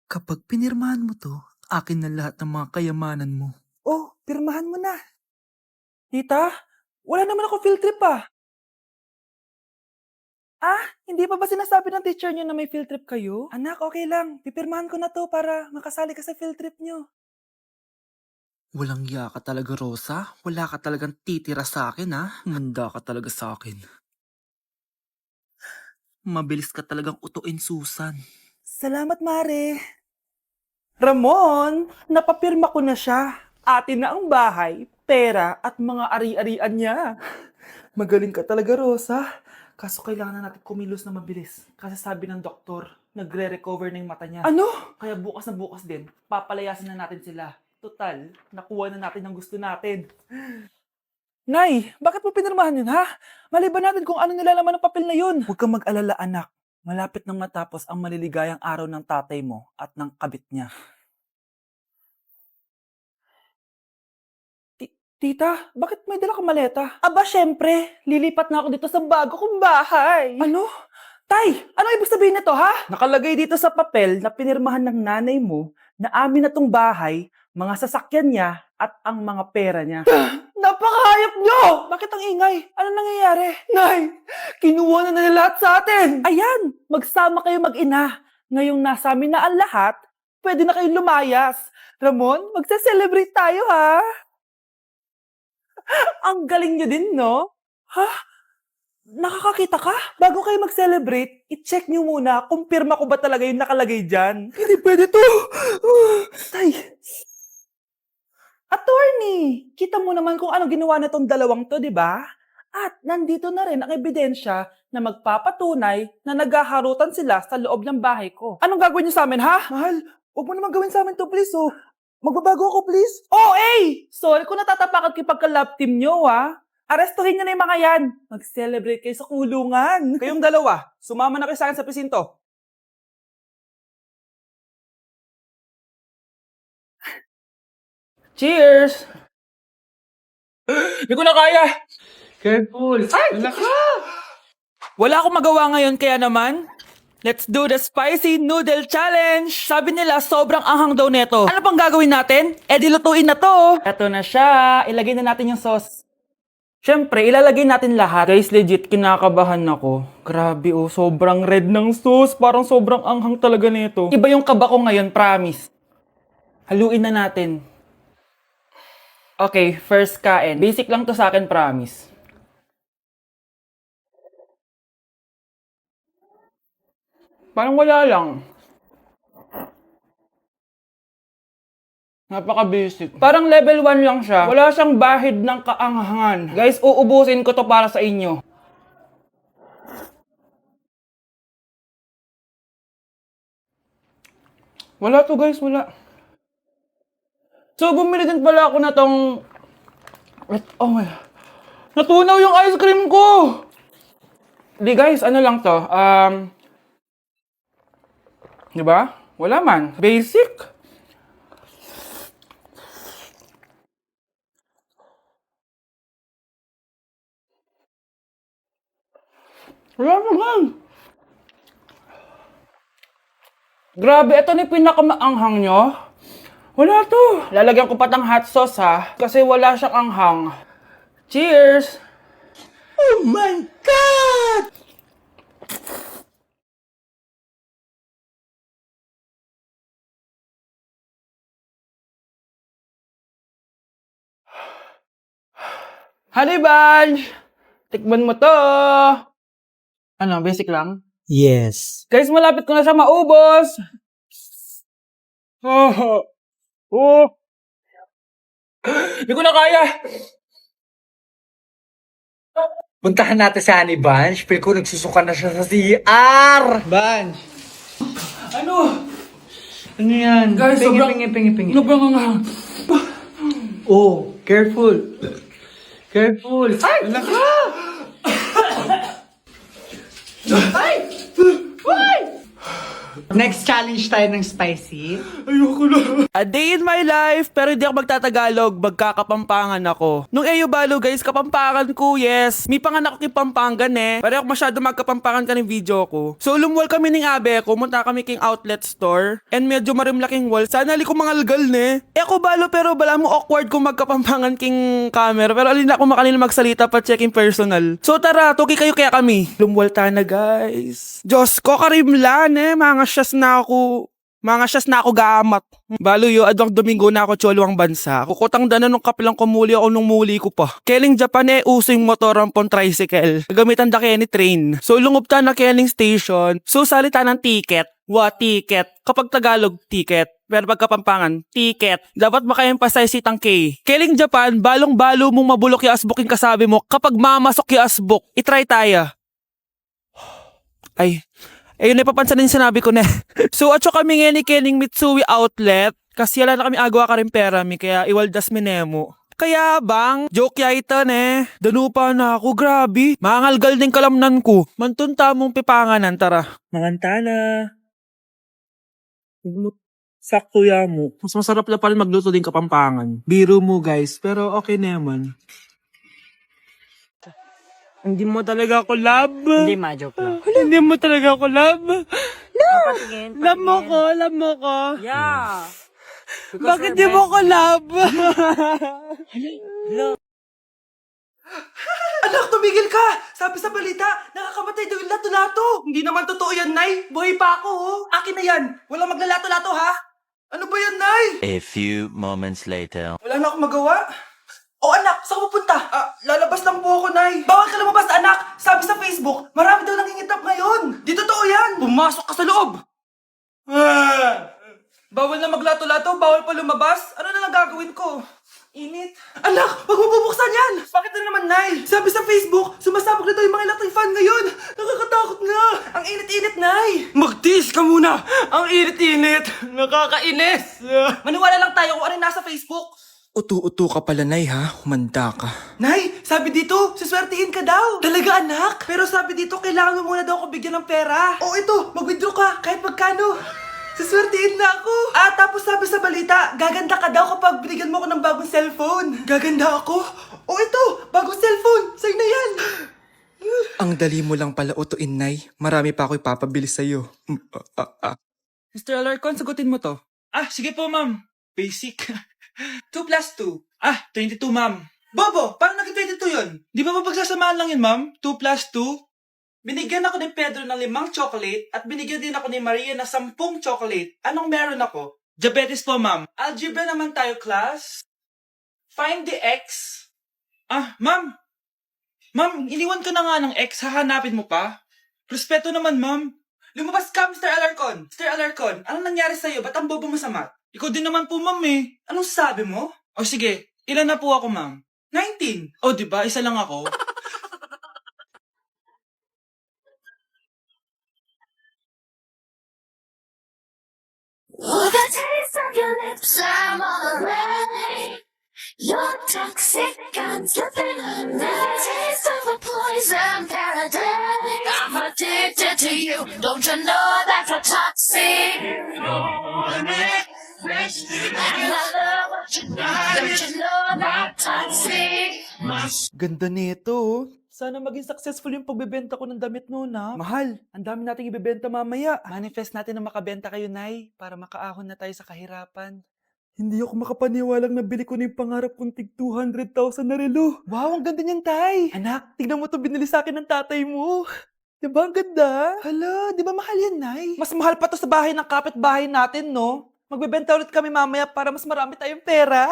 Kapag pinirmahan mo 'to, akin na lahat ng mga kayamanan mo. Oh, pirmahan mo na. Tita, wala naman ako field trip hindi pa ba sinasabi ng teacher niyo na may field trip kayo? Anak, okay lang. Pipirmahan ko na 'to para makasali ka sa field trip niyo. Walang ya ka talaga, Rosa. Wala ka talagang titira sa akin, ha? Manda ka talaga sa akin. Mabilis ka talagang utuin, Susan. Salamat, Mare. Ramon, napapirma ko na siya. Atin na ang bahay, pera at mga ari-arian niya. Magaling ka talaga, Rosa. Kaso kailangan na natin kumilos na mabilis. Kasi sabi ng doktor, nagre-recover na yung mata niya. Ano? Kaya bukas na bukas din, papalayasin na natin sila. Total, nakuha na natin ang gusto natin. Nay, bakit mo pinirmahan yun, ha? Maliban natin kung ano nilalaman ng papel na yun. Huwag kang mag-alala, anak. Malapit nang matapos ang maliligayang araw ng tatay mo at ng kabit niya. Tita, bakit may dala kang maleta? Aba, syempre. Lilipat na ako dito sa bago kong bahay. Ano? Tay, ano ibig sabihin nito, ha? Nakalagay dito sa papel na pinirmahan ng nanay mo na amin na tong bahay, mga sasakyan niya, at ang mga pera niya. Napakahayop nyo! Bakit ang ingay? Ano nangyayari? Nay, kinuha na nila lahat sa atin! Ayan, magsama kayo mag-ina. Ngayong nasa amin na ang lahat, pwede na kayong lumayas. Ramon, magse-celebrate tayo, ha? Ang galing nyo din, no? Ha? Nakakakita ka? Bago kayo mag-celebrate, i-check nyo muna kung pirma ko ba talaga yung nakalagay dyan. Hindi pwede to! Tay! Attorney! Kita mo naman kung ano ginawa na tong dalawang to, di ba? At nandito na rin ang ebidensya na magpapatunay na naghaharutan sila sa loob ng bahay ko. Anong gagawin niyo sa amin, ha? Mahal, huwag mo naman gawin sa amin to, please, oh. Magbabago ako, please. Oh, sorry kung natatapakan kayo pagka-love team nyo, ha? Arestuhin nyo na yung mga yan. Mag-celebrate kayo sa kulungan. Kayong dalawa, sumama na kayo sa akin sa presinto. Cheers! Hindi ko na kaya! Careful! Wala akong magawa ngayon kaya naman, let's do the spicy noodle challenge! Sabi nila sobrang anghang daw neto. Ano pang gagawin natin? Dilutuin na to! Eto na siya. Ilagay na natin yung sauce. Siyempre, ilalagay natin lahat. Guys, legit, kinakabahan ako. Grabe sobrang red ng sauce. Parang sobrang anghang talaga nito. Iba yung kaba ko ngayon, promise. Haluin na natin. Okay, first kain. Basic lang to sa akin, promise. Parang wala lang. Napaka-basic. Parang level 1 lang siya. Wala siyang bahid ng kaanghangan. Guys, uubusin ko to para sa inyo. Wala to, guys. Wala. So, bumili din pala ako na tong... Oh my... Natunaw yung ice cream ko! Di guys, ano lang to? Di ba? Wala man. Basic. Wala naman. Grabe, ito na yung pinakamaanghang nyo. Wala to. Lalagyan ko pa ng hot sauce, ha? Kasi wala siyang anghang. Cheers! Oh my God! Honey Bunch! Tikman mo to! Ano, basic lang? Yes. Guys, malapit ko na siya maubos! Hindi ko na kaya! Puntahan natin si Honey Bunch. Feel ko nagsusuka na siya sa CR. Bunch! Ano? Ano yan? Guys, pingi, sobrang- pingi, pingi, pingi. Sobrang anghang. Oh, careful. Careful. Ay! Anak ka! Ay! Ay! Next challenge tayo ng spicy. A day in my life, pero hindi ako magtatagalog, magkakapampangan ako. Nung Eyo Balo guys, kapampangan ko, yes. May panganak ko kay Pampangan eh. Pero ako masyado magkapampangan ka ng video ko. So lumwal kami ng abe ko, munta kami king outlet store. And medyo marimlaking wall. Sana li ko mangalgal ne. Eh ako Balo, pero bala mo awkward kung magkapampangan king camera. Pero alin ako makanil magsalita pa checking personal. So tara, tuki kayo kaya kami. Lumwal ta na guys. Diyos ko, karimlan eh. Mga siyas na ako gamat. Balo yo, adwang Domingo na ako cholo ang bansa. Kukutang dana nung kapilang kumuli ako nung muli ko pa. Keling Japan eh, uso yung motoran pong tricycle. Gamitan da kaya ni train. So lungob ta na keling station. So salita ng ticket. Ticket. Kapag Tagalog, ticket. Pero pag Kapampangan, ticket. Dapat maka-emphasize itang K. Keling Japan, balong-balo mong mabulok yung asbok yung kasabi mo. Kapag mamasok yung asbok, itry tayo. Ay, ayun na papansin din sinabi ko na. So, atso kami ngayon ni Kening Mitsui Outlet. Kasi wala na kami agawa ka rin pera mi, kaya iwaldas mi nemo. Kaya bang, joke ya ito ne. Danupa na ako, grabe. Mangalgal din kalamnan ko. Mantunta mong pipanganan, tara. Manganta na. Sakto ya mo. Mas masarap na pala magluto din Kapampangan. Biro mo guys, pero okay naman. Hindi mo talaga ako love. Hindi, ma-joke lang. Hindi mo talaga ako love. Patingin, Love mo ko. Yeah. Bakit di mo ko love? Anak, tumigil ka! Sabi sa balita, nakakamatay daw yung lato-lato. Hindi naman totoo yan, Nay. Buhay pa ako, oh. Akin na yan. Walang maglalato-lato, ha? Ano ba yan, Nay? A few moments later. Wala na akong magawa. Oh, anak, saan ka pupunta? Lalabas lang po ako, Nay. Bawal ka lumabas, anak. Sabi sa Facebook, marami daw nangingitap ngayon. Di totoo yan. Pumasok ka sa loob. Bawal na maglato-lato, bawal pa lumabas. Ano na lang gagawin ko? Init. Anak, wag mo bubuksan yan! Bakit na naman, Nay? Sabi sa Facebook, sumasabog na daw yung mga electric fan ngayon. Nakakatakot na. Ang init-init, Nay. Magtiis ka muna. Ang init-init. Nakakainis. Maniwala lang tayo kung ano yung nasa Facebook. Utu-utu ka pala, Nay, ha? Humanda ka. Nay, sabi dito, siswertihin ka daw. Talaga, anak? Pero sabi dito, kailangan mo muna daw ako bigyan ng pera. Oo, ito, mag-withdraw ka, kahit magkano. Siswertihin na ako. Tapos sabi sa balita, gaganda ka daw kapag binigyan mo ako ng bagong cellphone. Gaganda ako? Oo, ito, bagong cellphone. Sa'yo na yan. Ang dali mo lang pala utuin, Nay. Marami pa ako ipapabili sa'yo. Mr. Alarcon, sagutin mo to. Sige po, ma'am. Basic. 2 plus 2. 22, ma'am. Bobo, paano naging 22 yun? Di ba pagsasamahan lang yun, ma'am? 2 plus 2? Binigyan ako ni Pedro ng 5 chocolate at binigyan din ako ni Maria ng 10 chocolate. Anong meron ako? Diabetes po, ma'am. Algebra naman tayo, class. Find the x. Ma'am. Ma'am, iniwan ko na nga ng x. Hahanapin mo pa? Respeto naman, ma'am. Lumabas ka, Mr. Alarcon. Mr. Alarcon, anong nangyari sa'yo? Ba't ang bobo mo sa math? Ikaw din naman po, ma'am eh. Anong sabi mo? O sige, ilan na po ako, ma'am? 19. O, diba? Isa lang ako. Oh, the taste of your lips, I'm all right. You're toxic, I'm slipping away. The taste of a poison paradise. I'm addicted to you. Don't you know that's a toxic? And I love what you do. Don't you know that toxic? Ganda nito, oh. Sana maging successful yung pagbebenta ko ng damit noon, ha? Mahal, ang dami nating ibebenta mamaya. Manifest natin na makabenta kayo, Nay, para makaahon na tayo sa kahirapan. Hindi ako makapaniwalang nabili ko na yung pangarap kong tig 200,000 na relo. Wow, ang ganda niyan, Tay. Anak, tignan mo to binili sa akin ng tatay mo. Diba ang ganda? Hala, di ba mahal yan, Nay? Mas mahal pa to sa bahay ng kapitbahay natin, no? Magbebenta ulit kami mamaya para mas marami tayong pera.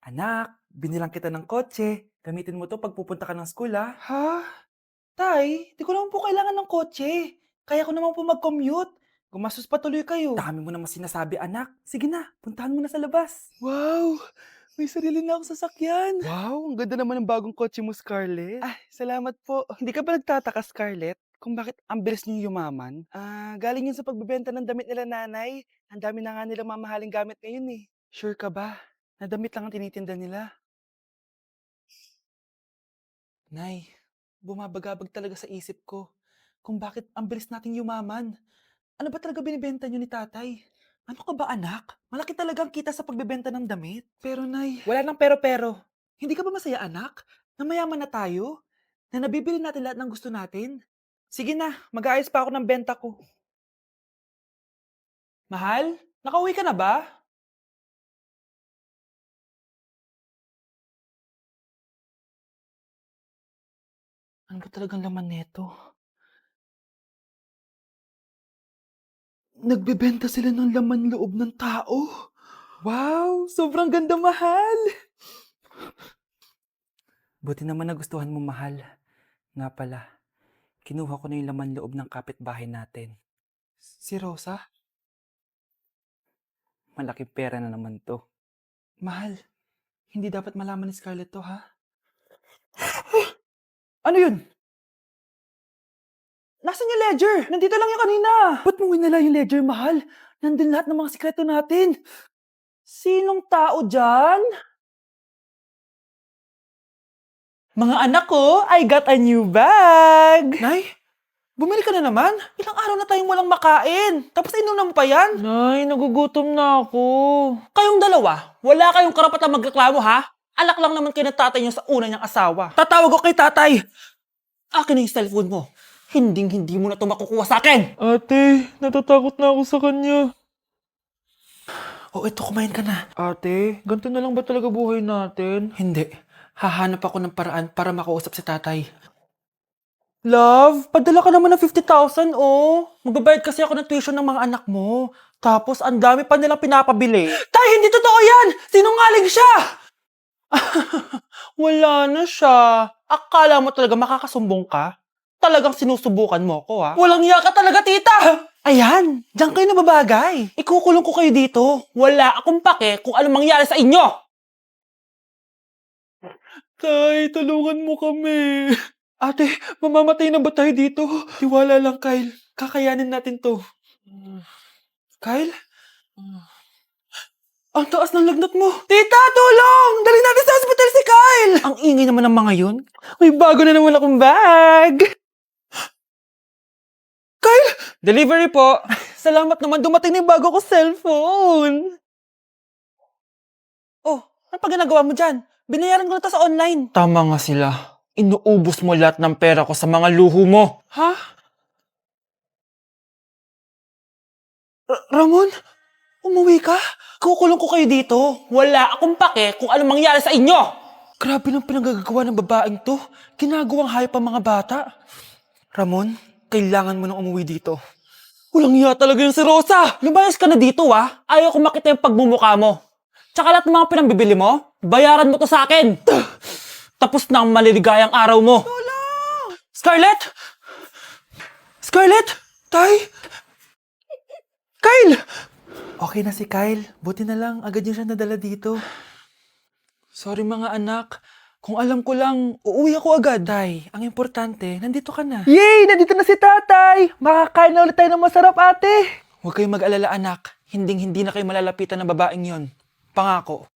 Anak, binilang kita ng kotse. Gamitin mo to pag pupunta ka ng school, ha? Ha? Tay, di ko naman po kailangan ng kotse. Kaya ko naman po mag-commute. Gumastos pa tuloy kayo. Dami mo naman sinasabi, anak. Sige na, puntahan mo na sa labas. Wow! May sarili na akong sasakyan. Wow, ang ganda naman ng bagong kotse mo, Scarlett. Salamat po. Hindi ka ba nagtataka, Scarlett, kung bakit ang bilis niyo yumaman? Galing yun sa pagbebenta ng damit nila nanay. Ang dami na nga nilang mamahaling gamit ngayon eh. Sure ka ba? Na damit lang ang tinitinda nila? Nay, bumabagabag talaga sa isip ko kung bakit ang bilis nating yumaman. Ano ba talaga binibenta niyo ni tatay? Ano ka ba anak? Malaki talagang kita sa pagbebenta ng damit. Pero nay, wala nang pero-pero. Hindi ka ba masaya anak? Na mayaman na tayo? Na nabibili natin lahat ng gusto natin? Sige na, mag-aayos pa ako ng benta ko. Mahal, nakauwi ka na ba? Ano ba talagang laman neto? Nagbebenta sila ng laman loob ng tao. Wow, sobrang ganda, mahal. Buti naman nagustuhan mo, mahal. Nga pala, kinuha ko na yung laman loob ng kapitbahay natin. Si Rosa? Malaking pera na naman to. Mahal, hindi dapat malaman ni Scarlett to, ha? Ano yun? Nasaan yung ledger? Nandito lang yung kanina. Ba't mo winala yung ledger, mahal? Nandun lahat ng mga sikreto natin. Sinong tao dyan? Mga anak ko, I got a new bag. Nay, bumili ka na naman? Ilang araw na tayong walang makain. Tapos inunan mo pa yan? Nay, nagugutom na ako. Kayong dalawa, wala kayong karapatang magreklamo, ha? Alak lang naman kayo ng tatay niyo sa una niyang asawa. Tatawag ko kay tatay. Akin na yung cellphone mo. Hindi mo na ito makukuha sa akin. Ate, natatakot na ako sa kanya. Oh, eto, kumain ka na. Ate, ganito na lang ba talaga buhay natin? Hindi. Hahanap ako ng paraan para makausap si tatay. Love, padala ka naman ng 50,000, oh. Magbabayad kasi ako ng tuition ng mga anak mo. Tapos, ang dami pa nilang pinapabili. Tay, hindi totoo yan! Sinungaling siya! Wala na siya. Akala mo talaga makakasumbong ka? Talagang sinusubukan mo ko, ha? Walang iya ka talaga, tita! Ayan, diyan kayo nababagay. Ikukulong ko kayo dito. Wala akong pake kung anong mangyari sa inyo. Tay, tulungan mo kami. Ate, mamamatay na ba tayo dito? Tiwala lang, Kyle. Kakayanin natin to. Kyle? Ang taas ng lagnat mo. Tita, tulong! Dali natin sa hospital si Kyle! Ang ingay naman ng mga yun. May bago na naman akong bag. Kyle! Delivery po. Salamat naman, dumating na yung bago ko cellphone. Oh, ano pa ginagawa mo dyan? Binayaran ko na to sa online. Tama nga sila. Inuubos mo lahat ng pera ko sa mga luho mo. Ha? Ramon? Umuwi ka? Kukulong ko kayo dito. Wala akong pake kung anong mangyari sa inyo. Grabe ng pinagagawa ng babaeng to. Ginagawang hayop ang mga bata. Ramon, kailangan mo nang umuwi dito. Walang iya talaga yung si Rosa. Lumayas ka na dito, ha? Ayaw ko makita yung pagmumukha mo. Tsaka lahat ng mga pinambibili mo, bayaran mo to sa akin. Tapos na ang maliligayang araw mo. Scarlett! Scarlett! Tay! Kyle! Okay na si Kyle. Buti na lang, agad niya siya nadala dito. Sorry mga anak. Kung alam ko lang, uuwi ako agad. Tay, ang importante, nandito ka na. Yay! Nandito na si tatay! Makakain na ulit tayo ng masarap, ate! Huwag kayong mag-alala, anak. Hinding-hindi na kayo malalapitan ng babaeng yon. Pangako.